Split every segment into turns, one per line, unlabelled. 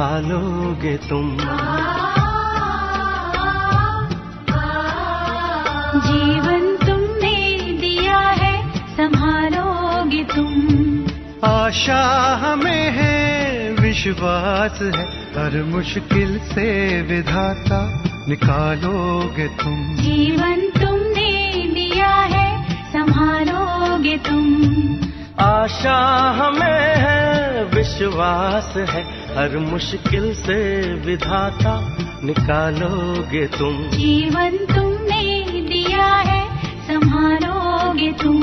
संभालोगे तुम।
जीवन तुमने दिया है, संभालोगे तुम।
आशा हमें है, विश्वास है, हर मुश्किल से विधाता निकालोगे तुम।
जीवन तुमने दिया है, संभालोगे तुम।
आशा हमें है, विश्वास है, हर मुश्किल से विधाता निकालोगे तुम।
जीवन तुमने दिया है, संभालोगे तुम।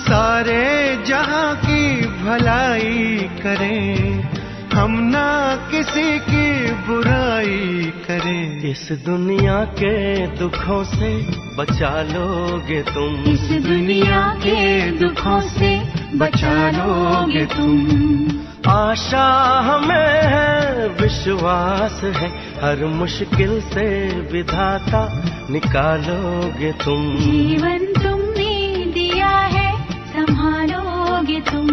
सारे जहां की भलाई करें, हम ना किसी की बुराई करें। इस दुनिया के दुखों से बचा लोगे तुम।
इस दुनिया के दुखों से बचा लोगे तुम।
आशा हमें है, विश्वास है, हर मुश्किल से विधाता निकालोगे तुम।
जीवन तुमने दिया है, संभालोगे तुम।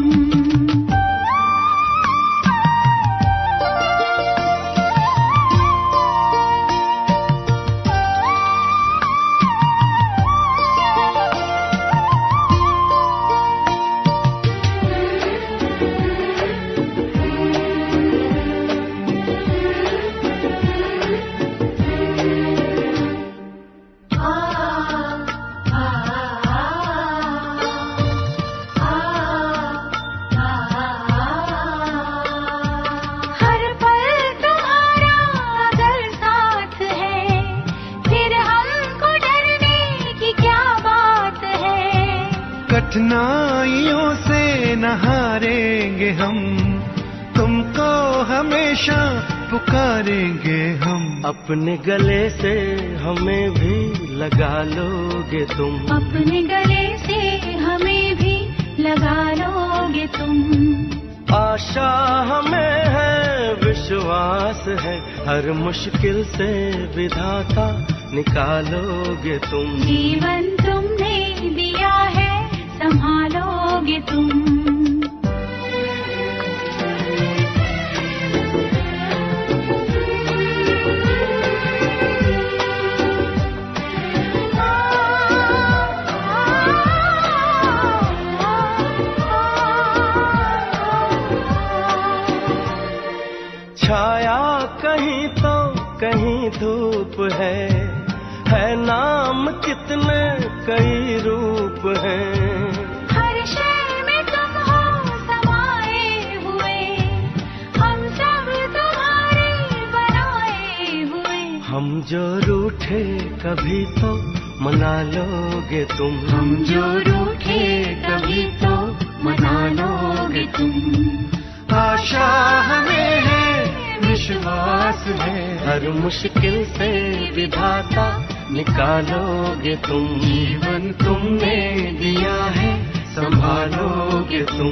कठिनाइयों से न हारेंगे हम, तुमको हमेशा पुकारेंगे हम। अपने गले से हमें भी लगा लोगे तुम।
अपने गले से हमें भी लगा लोगे तुम।
आशा हमें है, विश्वास है, हर मुश्किल से विधाता निकालोगे तुम।
जीवन तुमने दिया है, संभालोगे तुम।
छाया कहीं तो कहीं धूप है नाम कितने कई रूप हैं।
हर शय में तुम हो समाए हुए, हम सब तुम्हारे बनाए हुए।
हम जो रूठे कभी तो मना लोगे तुम।
हम जो रूठे कभी तो मना लोगे तुम।
आशा हमें है, विश्वास है, हर मुश्किल से विधाता निकालोगे तुम। जीवन तुमने दिया है, संभालोगे तुम।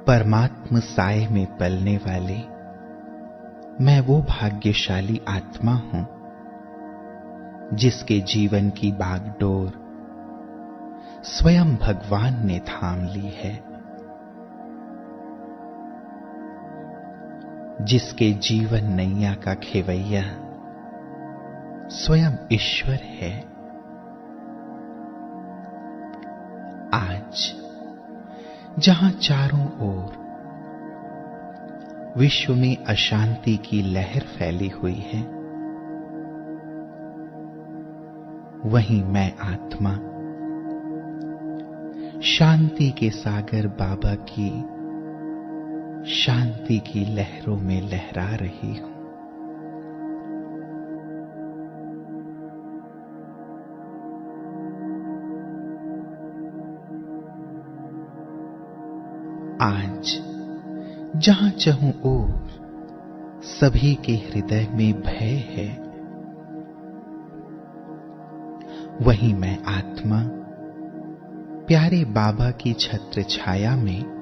परमात्म साए में पलने वाले मैं वो भाग्यशाली आत्मा हूं जिसके जीवन की बागडोर स्वयं भगवान ने थाम ली है। जिसके जीवन नैया का खेवैया स्वयं ईश्वर है। आज जहां चारों ओर विश्व में अशांति की लहर फैली हुई है, वहीं मैं आत्मा शांति के सागर बाबा की शांति की लहरों में लहरा रही हूं। आज जहां चाहूं ओर सभी के हृदय में भय है, वहीं मैं आत्मा प्यारे बाबा की छत्र छाया में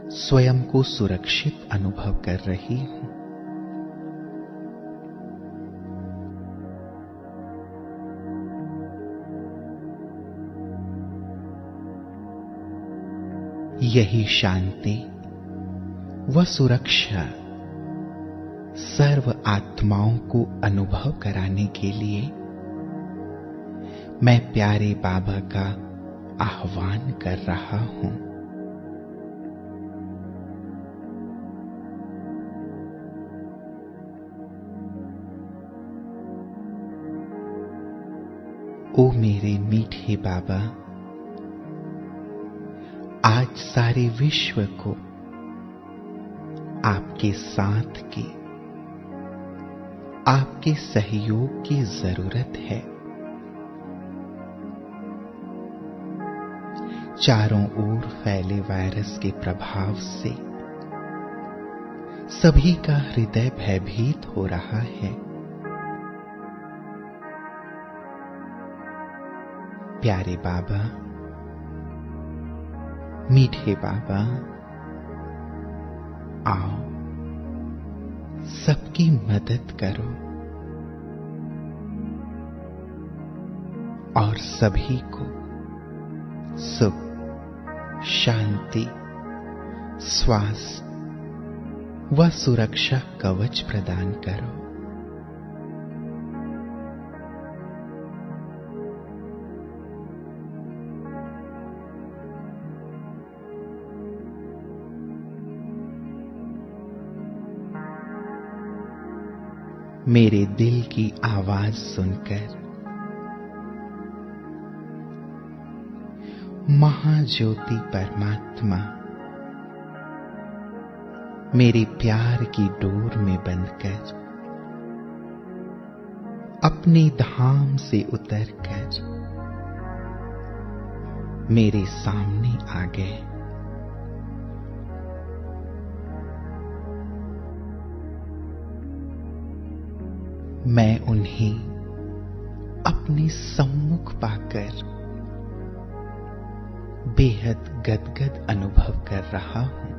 स्वयं को सुरक्षित अनुभव कर रही हूं। यही शांति व सुरक्षा सर्व आत्माओं को अनुभव कराने के लिए मैं प्यारे बाबा का आह्वान कर रहा हूं। ओ मेरे मीठे बाबा, आज सारे विश्व को आपके साथ की, आपके सहयोग की जरूरत है। चारों ओर फैले वायरस के प्रभाव से सभी का हृदय भयभीत हो रहा है। प्यारे बाबा, मीठे बाबा, आओ सबकी मदद करो और सभी को सुख, शांति, स्वास्थ्य व सुरक्षा कवच प्रदान करो। मेरे दिल की आवाज सुनकर महाज्योति परमात्मा मेरे प्यार की डोर में बंधकर अपने धाम से उतरकर मेरे सामने आ गए। मैं उन्हें अपने सम्मुख पाकर बेहद गदगद अनुभव कर रहा हूं।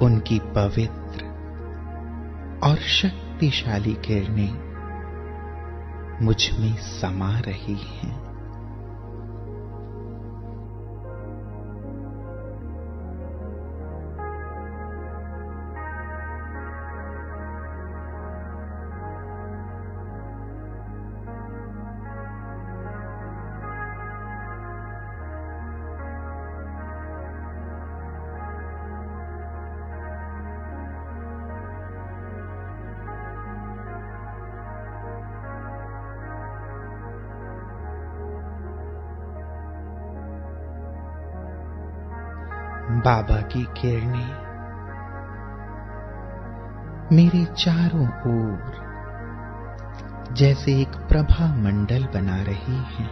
उनकी पवित्र और शक्तिशाली किरणें मुझ में समा रही हैं। बाबा की किरणें मेरे चारों ओर जैसे एक प्रभा मंडल बना रही हैं।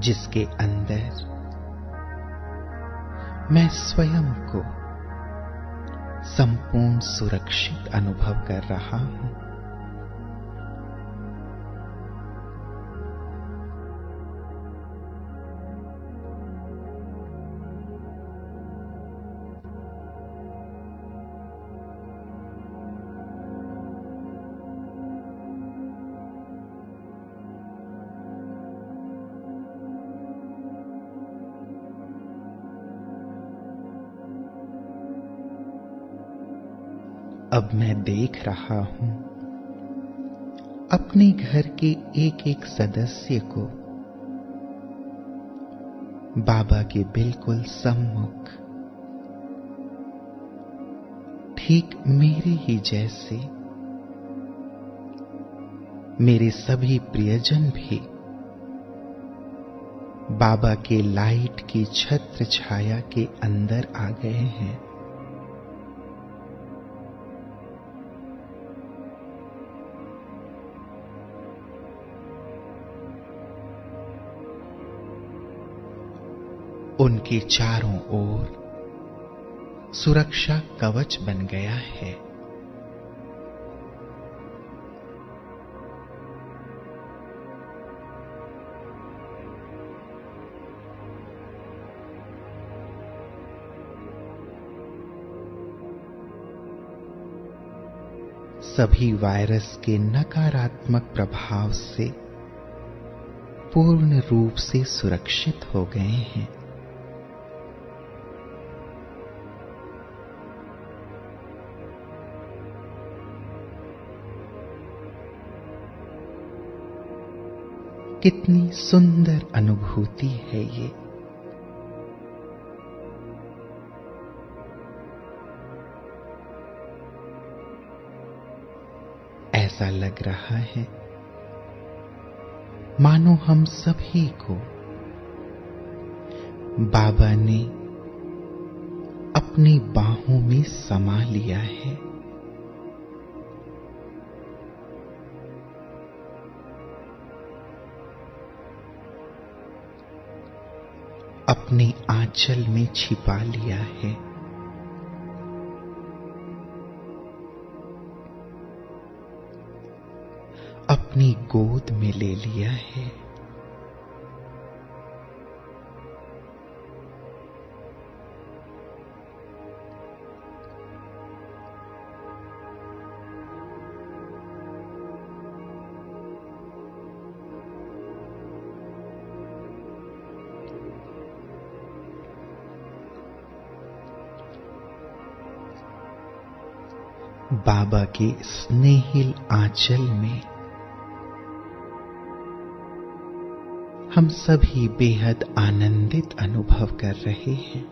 जिसके अंदर मैं स्वयं को संपूर्ण सुरक्षित अनुभव कर रहा हूं। अब मैं देख रहा हूं अपने घर के एक एक सदस्य को बाबा के बिल्कुल सम्मुख, ठीक मेरे ही जैसे मेरे सभी प्रियजन भी बाबा के लाइट की छत्र छाया के अंदर आ गए हैं। उनके चारों ओर सुरक्षा कवच बन गया है। सभी वायरस के नकारात्मक प्रभाव से पूर्ण रूप से सुरक्षित हो गए हैं। कितनी सुंदर अनुभूति है ये। ऐसा लग रहा है मानो हम सभी को बाबा ने अपनी बाहों में समा लिया है। अपने आंचल में छिपा लिया है। अपनी गोद में ले लिया है। बाबा के स्नेहिल आंचल में हम सभी बेहद आनंदित अनुभव कर रहे हैं।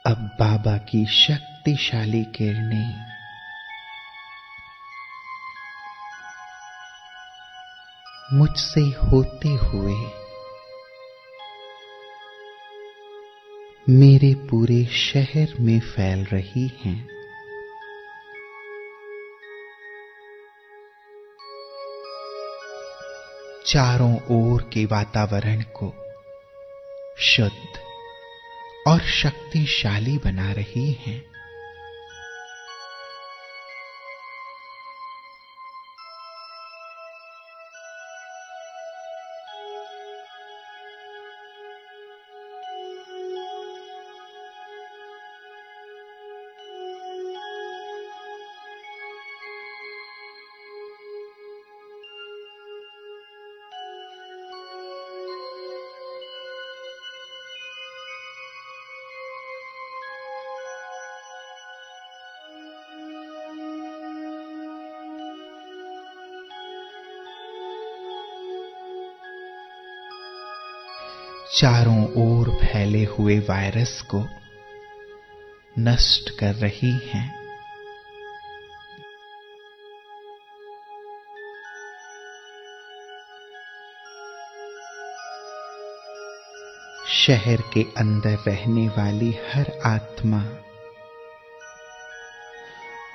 अब बाबा की शक्तिशाली किरणें मुझसे होते हुए मेरे पूरे शहर में फैल रही हैं। चारों ओर के वातावरण को शुद्ध और शक्तिशाली बना रही हैं। चारों ओर फैले हुए वायरस को नष्ट कर रही हैं। शहर के अंदर रहने वाली हर आत्मा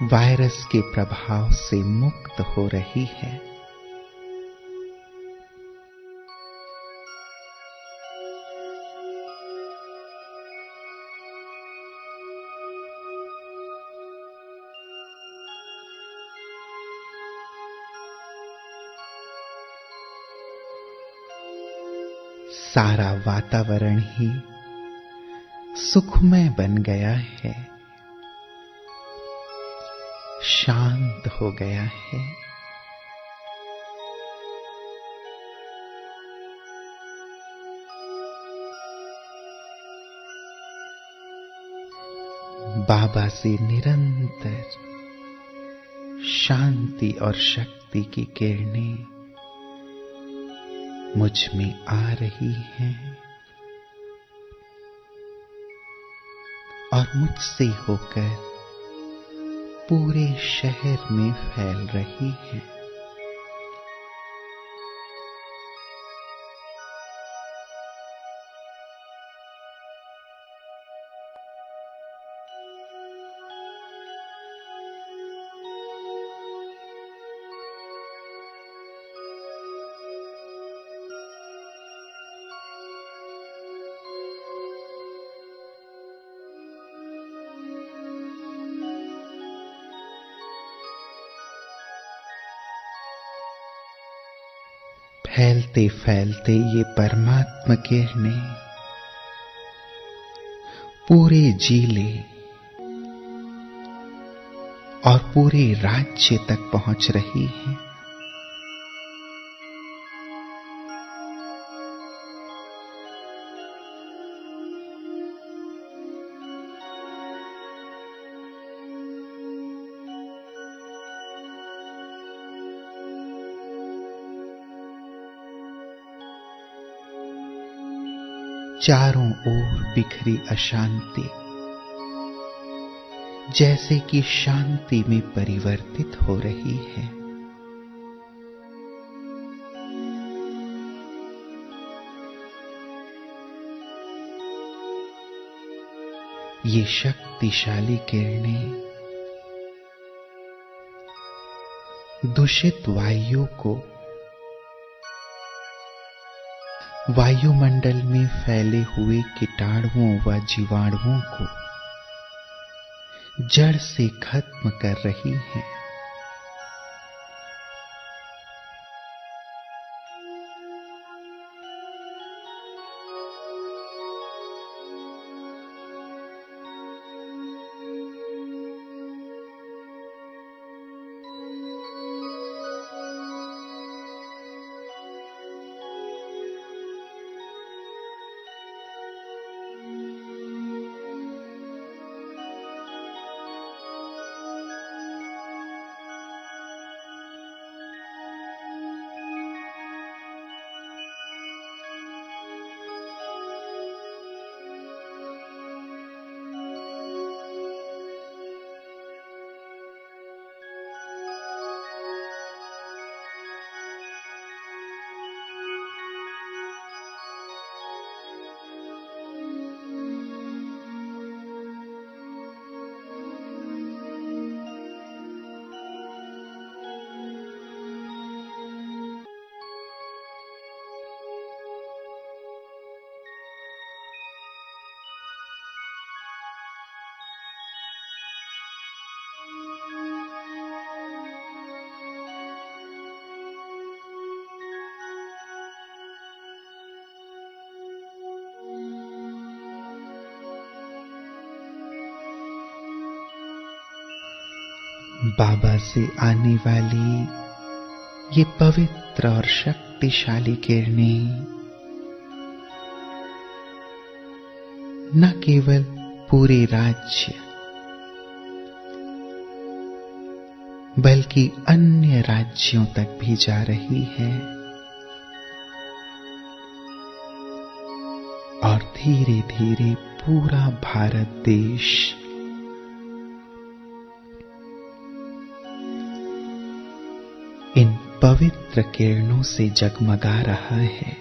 वायरस के प्रभाव से मुक्त हो रही है। सारा वातावरण ही सुखमय बन गया है, शांत हो गया है। बाबा से निरंतर शांति और शक्ति की किरणें मुझ में आ रही हैं और मुझसे होकर पूरे शहर में फैल रही हैं। फैलते फैलते ये परमात्मा किरणें पूरे जिले और पूरे राज्य तक पहुंच रही हैं। चारों ओर बिखरी अशांति जैसे कि शांति में परिवर्तित हो रही है। ये शक्तिशाली किरणें दूषित वायु को, वायुमंडल में फैले हुए कीटाणुओं व जीवाणुओं को जड़ से खत्म कर रही हैं। बाबा से आने वाली ये पवित्र और शक्तिशाली किरणें न केवल पूरे राज्य बल्कि अन्य राज्यों तक भी जा रही है और धीरे धीरे पूरा भारत देश इन पवित्र किरणों से जगमगा रहा है।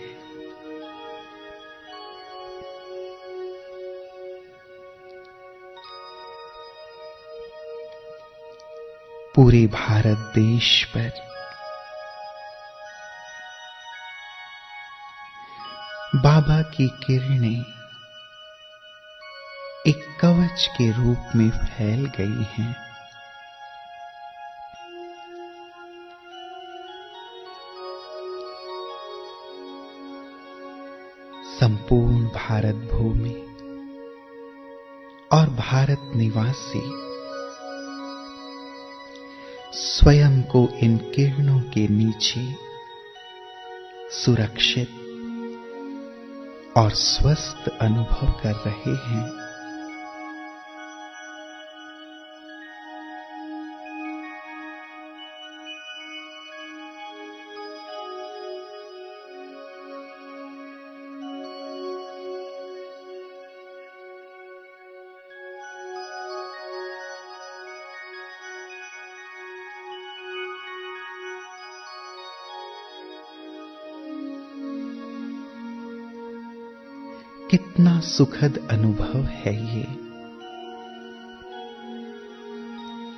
पूरे भारत देश पर बाबा की किरणें एक कवच के रूप में फैल गई हैं। संपूर्ण भारत भूमि और भारत निवासी स्वयं को इन किरणों के नीचे सुरक्षित और स्वस्थ अनुभव कर रहे हैं। कितना सुखद अनुभव है ये।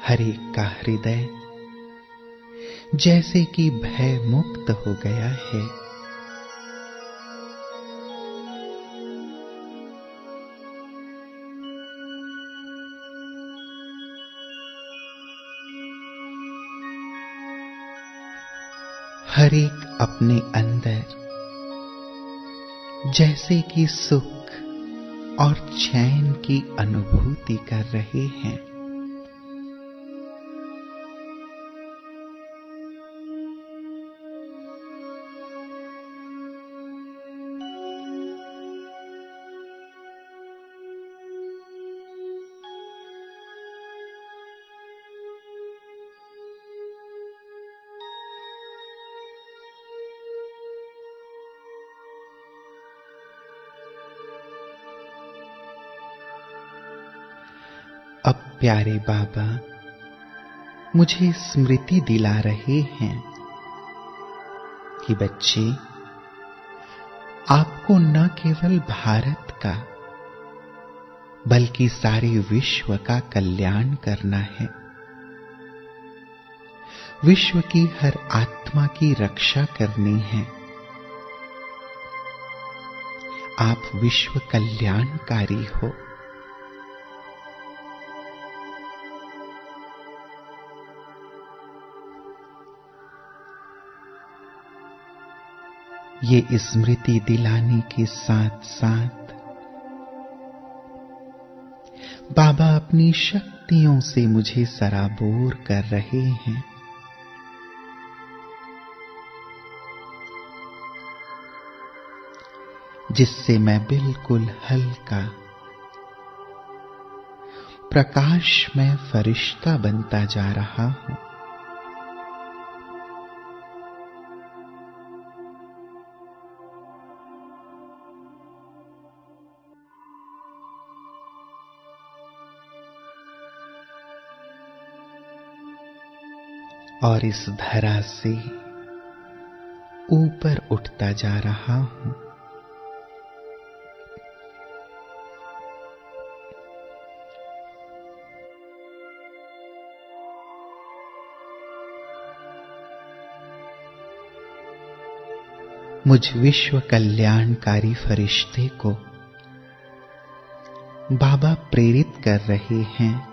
हर एक का हृदय जैसे कि भय मुक्त हो गया है। हर एक अपने अंदर जैसे कि सुख और चैन की अनुभूति कर रहे हैं। अब प्यारे बाबा मुझे स्मृति दिला रहे हैं कि बच्चे, आपको न केवल भारत का बल्कि सारे विश्व का कल्याण करना है। विश्व की हर आत्मा की रक्षा करनी है। आप विश्व कल्याणकारी हो। ये स्मृति दिलाने के साथ साथ बाबा अपनी शक्तियों से मुझे सराबोर कर रहे हैं। जिससे मैं बिल्कुल हल्का प्रकाशमय फरिश्ता बनता जा रहा हूं। और इस धरा से ऊपर उठता जा रहा हूं। मुझ विश्व कल्याणकारी फरिश्ते को बाबा प्रेरित कर रहे हैं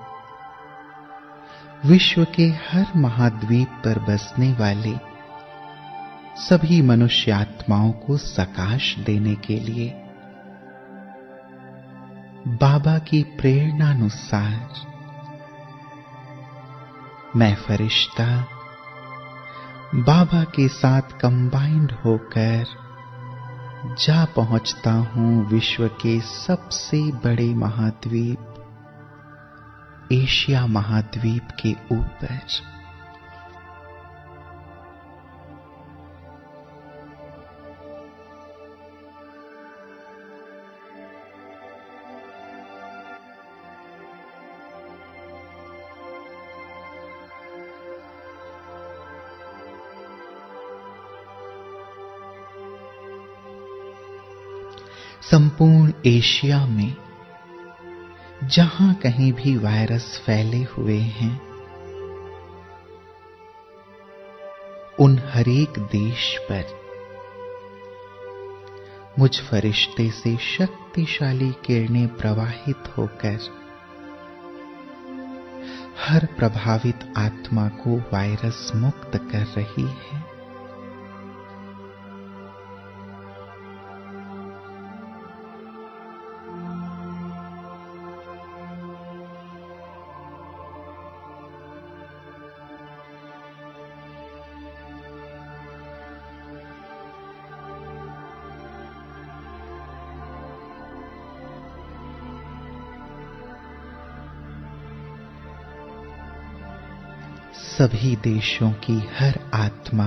विश्व के हर महाद्वीप पर बसने वाले सभी मनुष्य आत्माओं को सकाश देने के लिए। बाबा की प्रेरणानुसार मैं फरिश्ता बाबा के साथ कंबाइंड होकर जा पहुंचता हूं विश्व के सबसे बड़े महाद्वीप एशिया महाद्वीप के ऊपर। संपूर्ण एशिया में जहां कहीं भी वायरस फैले हुए हैं, उन हरेक देश पर मुझ फरिश्ते से शक्तिशाली किरणें प्रवाहित होकर हर प्रभावित आत्मा को वायरस मुक्त कर रही है। सभी देशों की हर आत्मा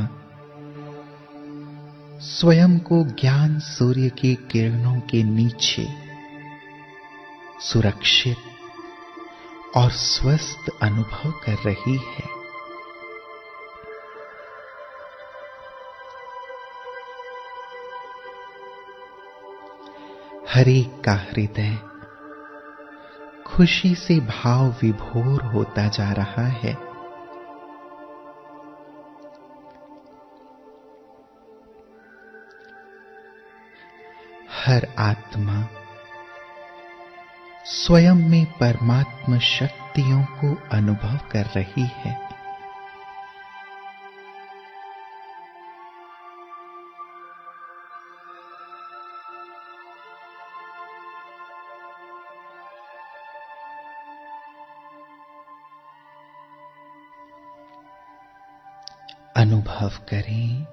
स्वयं को ज्ञान सूर्य की किरणों के नीचे सुरक्षित और स्वस्थ अनुभव कर रही है। हर एक का हृदय खुशी से भाव विभोर होता जा रहा है। हर आत्मा स्वयं में परमात्मा शक्तियों को अनुभव कर रही है। अनुभव करें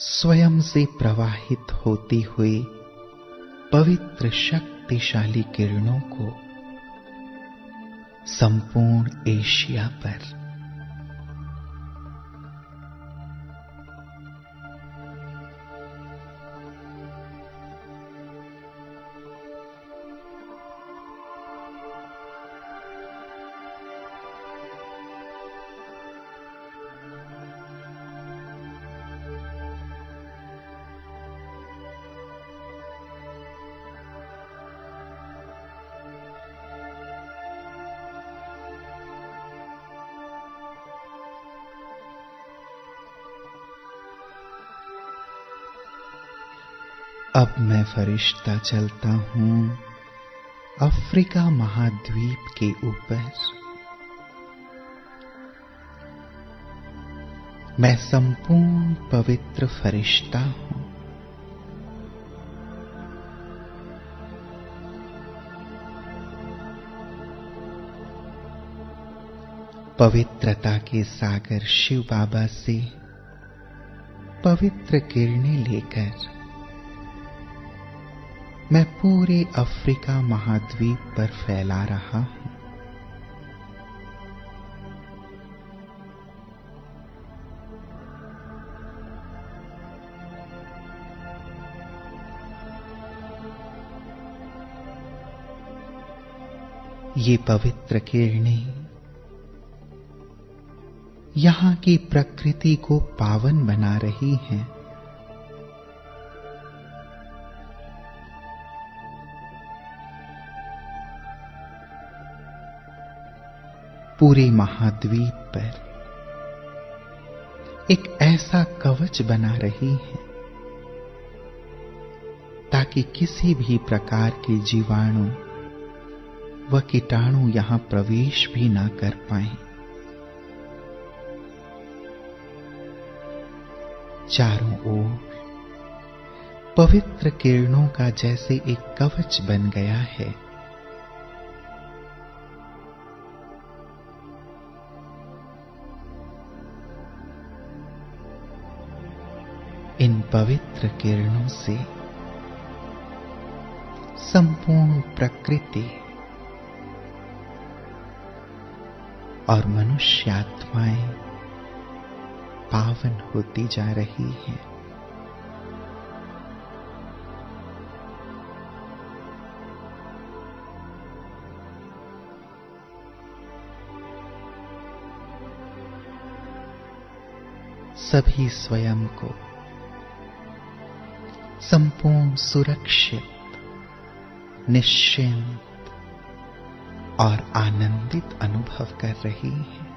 स्वयं से प्रवाहित होती हुई पवित्र शक्तिशाली किरणों को संपूर्ण एशिया पर। अब मैं फरिश्ता चलता हूं अफ्रीका महाद्वीप के ऊपर। मैं संपूर्ण पवित्र फरिश्ता हूं। पवित्रता के सागर शिव बाबा से पवित्र किरणें लेकर मैं पूरे अफ्रीका महाद्वीप पर फैला रहा हूं। ये पवित्र किरणें यहां की प्रकृति को पावन बना रही हैं। पूरे महाद्वीप पर एक ऐसा कवच बना रही है ताकि किसी भी प्रकार के जीवाणु व कीटाणु यहां प्रवेश भी ना कर पाएं। चारों ओर पवित्र किरणों का जैसे एक कवच बन गया है। इन पवित्र किरणों से संपूर्ण प्रकृति और मनुष्य आत्माएं पावन होती जा रही हैं। सभी स्वयं को संपूर्ण सुरक्षित, निश्चिंत और आनंदित अनुभव कर रही है।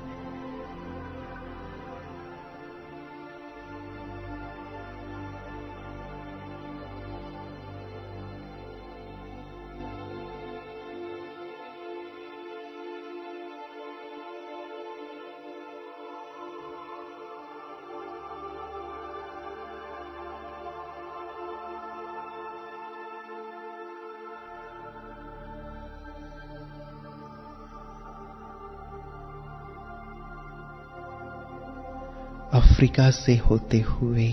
अफ्रीका से होते हुए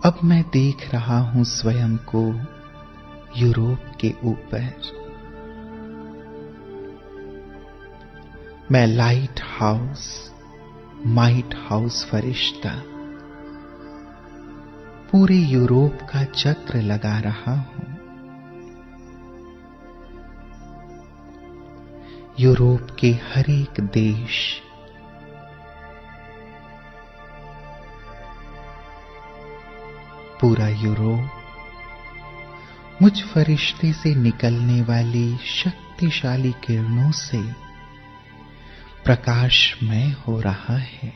अब मैं देख रहा हूं स्वयं को यूरोप के ऊपर। मैं लाइट हाउस, माइट हाउस फरिश्ता पूरे यूरोप का चक्र लगा रहा हूं। यूरोप के हर एक देश, पूरा यूरोप मुझ फरिश्ते से निकलने वाली शक्तिशाली किरणों से प्रकाशमय हो रहा है।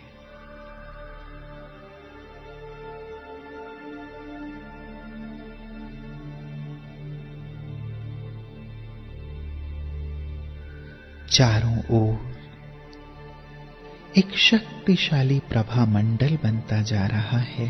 चारों ओर एक शक्तिशाली प्रभा मंडल बनता जा रहा है।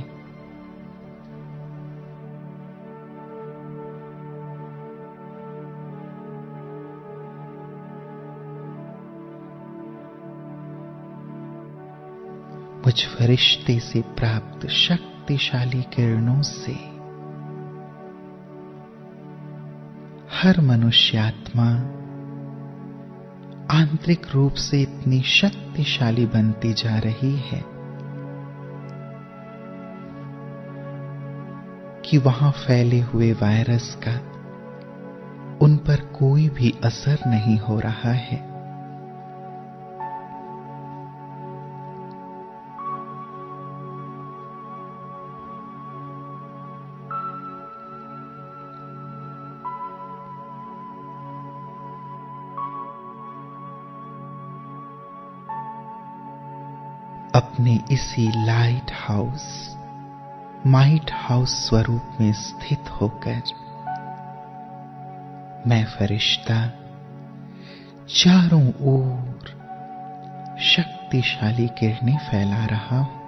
मुझ फरिश्ते से प्राप्त शक्तिशाली किरणों से हर मनुष्यात्मा आंतरिक रूप से इतनी शक्तिशाली बनती जा रही है कि वहां फैले हुए वायरस का उन पर कोई भी असर नहीं हो रहा है। अपने इसी लाइट हाउस, माइट हाउस स्वरूप में स्थित होकर मैं फरिश्ता चारों ओर शक्तिशाली किरणें फैला रहा हूं।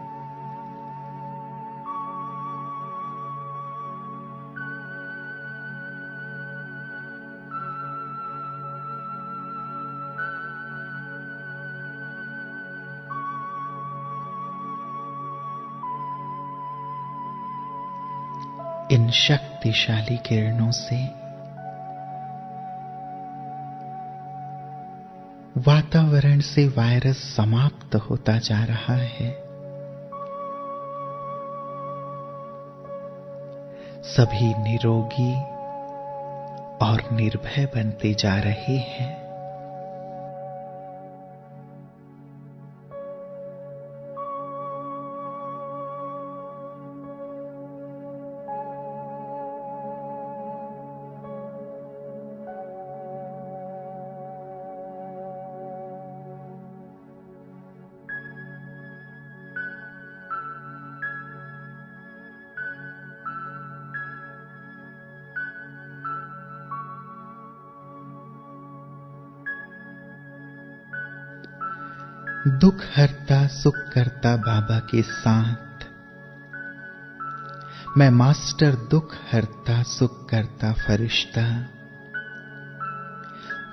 इन शक्तिशाली किरणों से वातावरण से वायरस समाप्त होता जा रहा है। सभी निरोगी और निर्भय बनते जा रहे हैं। दुख हरता सुख करता बाबा के साथ मैं मास्टर दुख हरता सुख करता फरिश्ता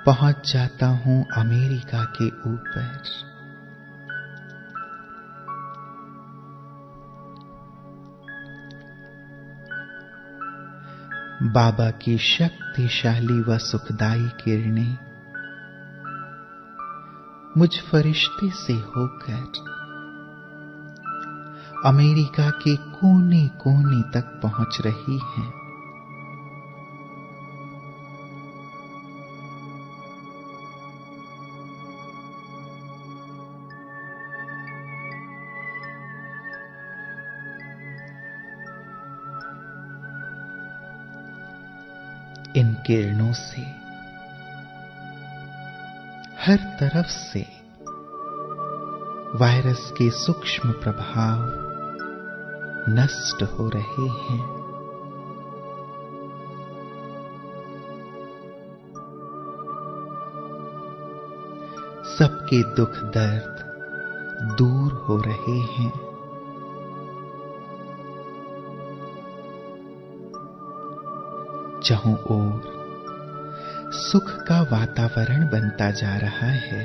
पहुंच जाता हूं अमेरिका के ऊपर। बाबा की शक्तिशाली व सुखदायी किरणें मुझ फरिश्ते से होकर अमेरिका के कोने कोने तक पहुंच रही हैं। इन किरणों से हर तरफ से वायरस के सूक्ष्म प्रभाव नष्ट हो रहे हैं। सबके दुख दर्द दूर हो रहे हैं। चारों ओर सुख का वातावरण बनता जा रहा है।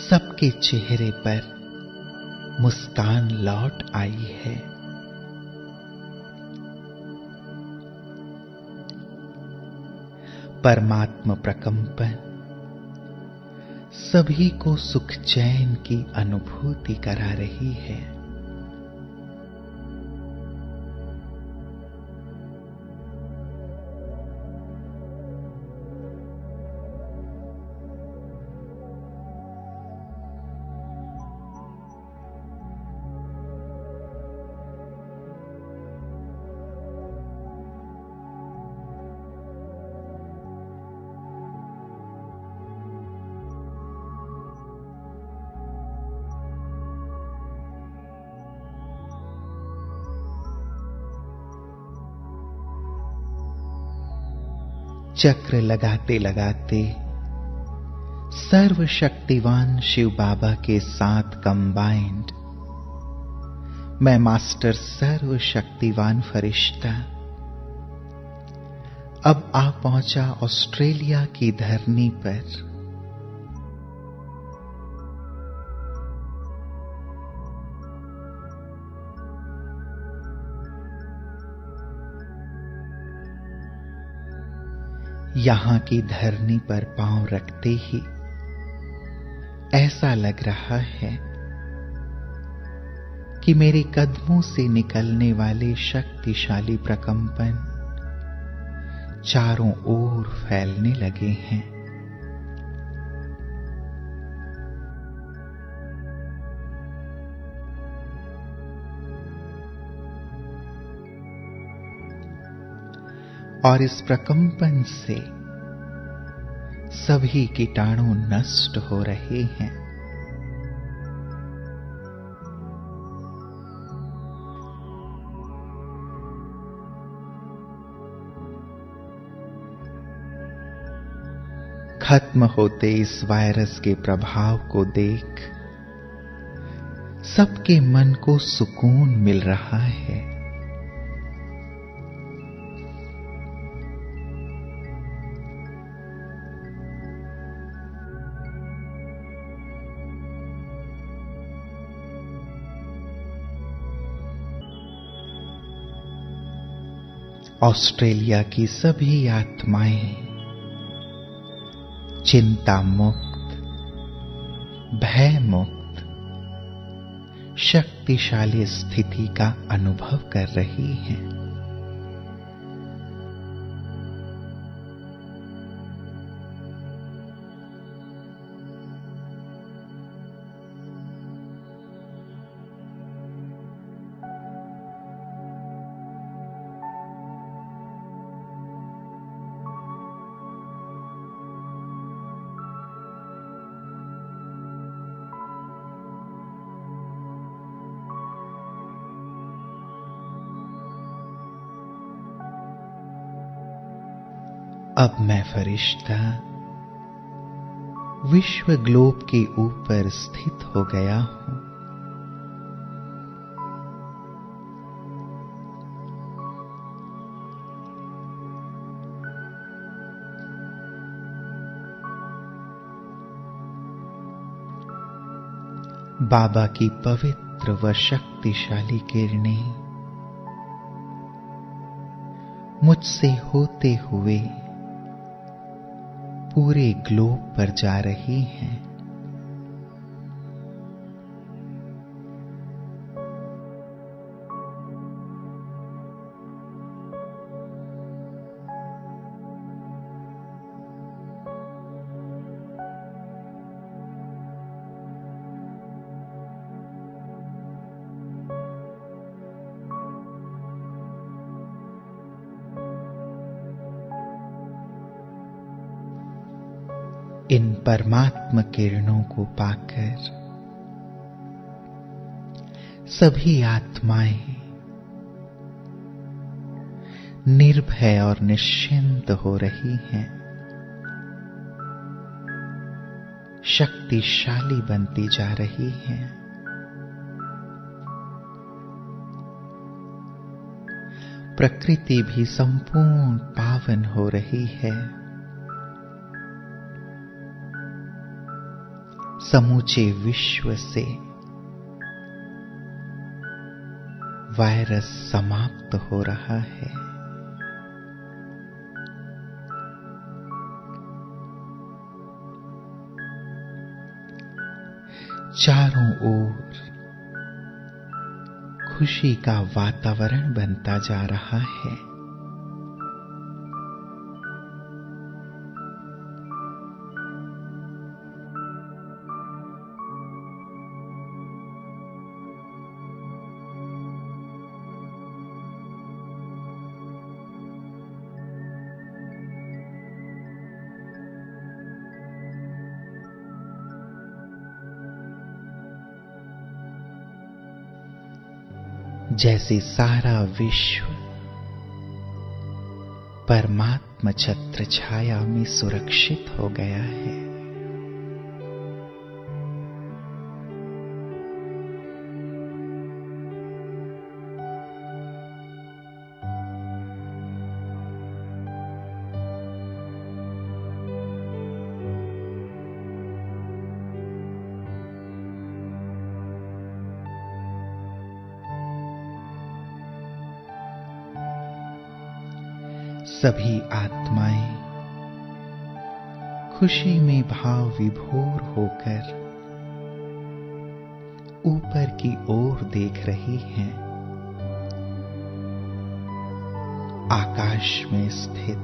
सबके चेहरे पर मुस्कान लौट आई है। परमात्म प्रकंपन सभी को सुख चैन की अनुभूति करा रही है। चक्र लगाते लगाते सर्वशक्तिवान शिव बाबा के साथ कंबाइंड मैं मास्टर सर्वशक्तिवान फरिश्ता अब आ पहुंचा ऑस्ट्रेलिया की धरनी पर। यहां की धरनी पर पांव रखते ही ऐसा लग रहा है कि मेरे कदमों से निकलने वाले शक्तिशाली प्रकंपन चारों ओर फैलने लगे हैं। और इस प्रकंपन से सभी कीटाणु नष्ट हो रहे हैं। खत्म होते इस वायरस के प्रभाव को देख सबके मन को सुकून मिल रहा है। ऑस्ट्रेलिया की सभी आत्माएं चिंता मुक्त, भय मुक्त, शक्तिशाली स्थिति का अनुभव कर रही हैं। अब मैं फरिश्ता विश्व ग्लोब के ऊपर स्थित हो गया हूं। बाबा की पवित्र व शक्तिशाली किरणें मुझसे होते हुए पूरे ग्लोब पर जा रही हैं। इन परमात्म किरणों को पाकर सभी आत्माएं निर्भय और निश्चिंत हो रही हैं, शक्तिशाली बनती जा रही हैं। प्रकृति भी संपूर्ण पावन हो रही है। समूचे विश्व से वायरस समाप्त हो रहा है। चारों ओर खुशी का वातावरण बनता जा रहा है। जैसे सारा विश्व परमात्मा छत्र छाया में सुरक्षित हो गया है। सभी आत्माएं खुशी में भाव विभोर होकर ऊपर की ओर देख रही हैं। आकाश में स्थित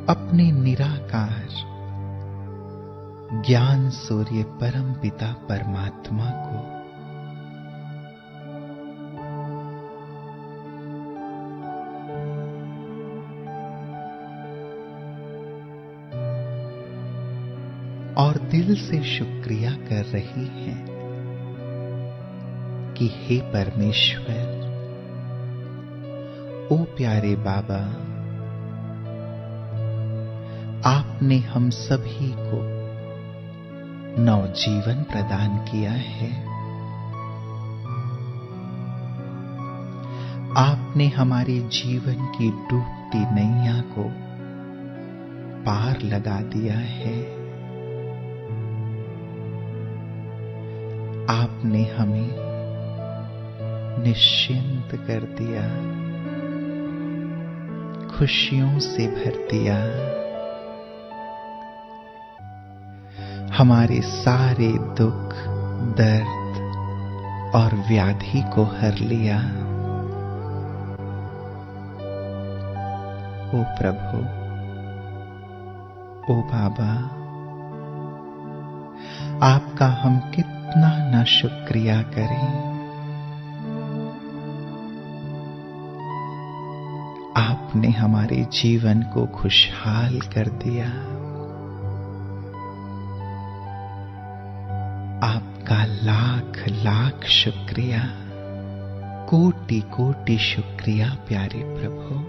अपने निराकार ज्ञान सूर्य परम पिता परमात्मा को और दिल से शुक्रिया कर रही हैं कि हे परमेश्वर, ओ प्यारे बाबा, आपने हम सभी को नवजीवन प्रदान किया है। आपने हमारे जीवन की डूबती नैया को पार लगा दिया है। आपने हमें निश्चिंत कर दिया, खुशियों से भर दिया, हमारे सारे दुख, दर्द और व्याधि को हर लिया। ओ प्रभु, ओ बाबा, आपका हम कितना ना शुक्रिया करें। आपने हमारे जीवन को खुशहाल कर दिया। आपका लाख लाख शुक्रिया, कोटि कोटि शुक्रिया प्यारे प्रभु।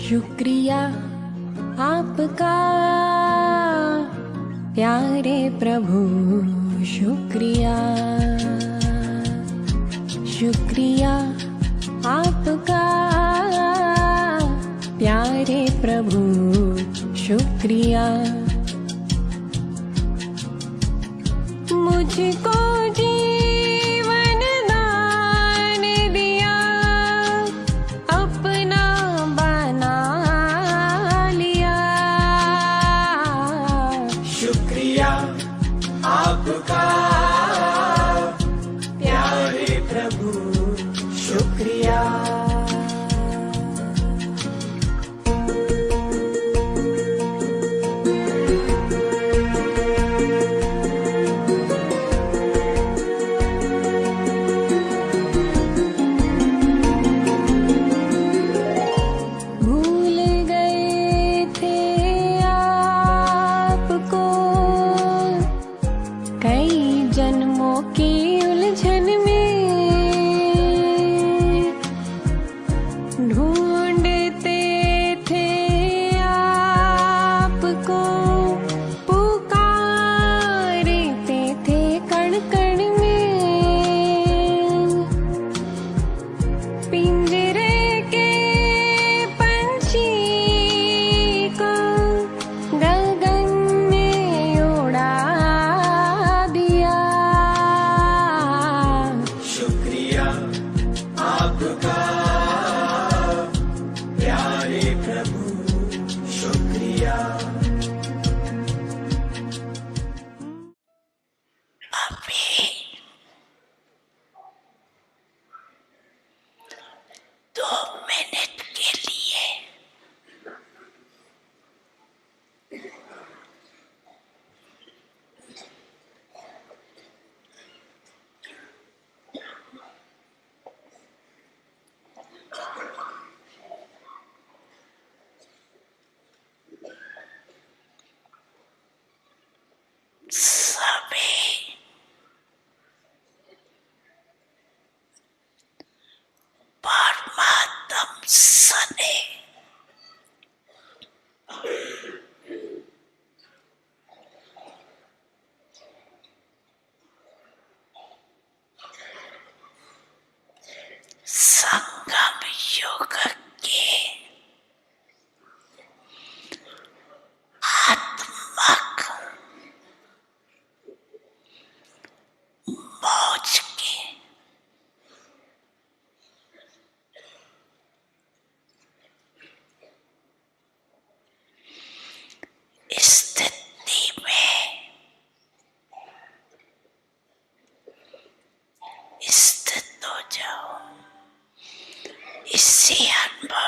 शुक्रिया आपका प्यारे प्रभु, शुक्रिया, शुक्रिया आपका प्यारे प्रभु, शुक्रिया। मुझको जीवन दान दिया, अपना बना लिया।
शुक्रिया आपका प्यारे प्रभु, शुक्रिया।
भूल गए थे आपको कई जन्मों की उलझन में, ढूंढ
सने। संगम युग के आत्मक मौज की स्थिति में स्थित हो जाओ। इसी अनुभव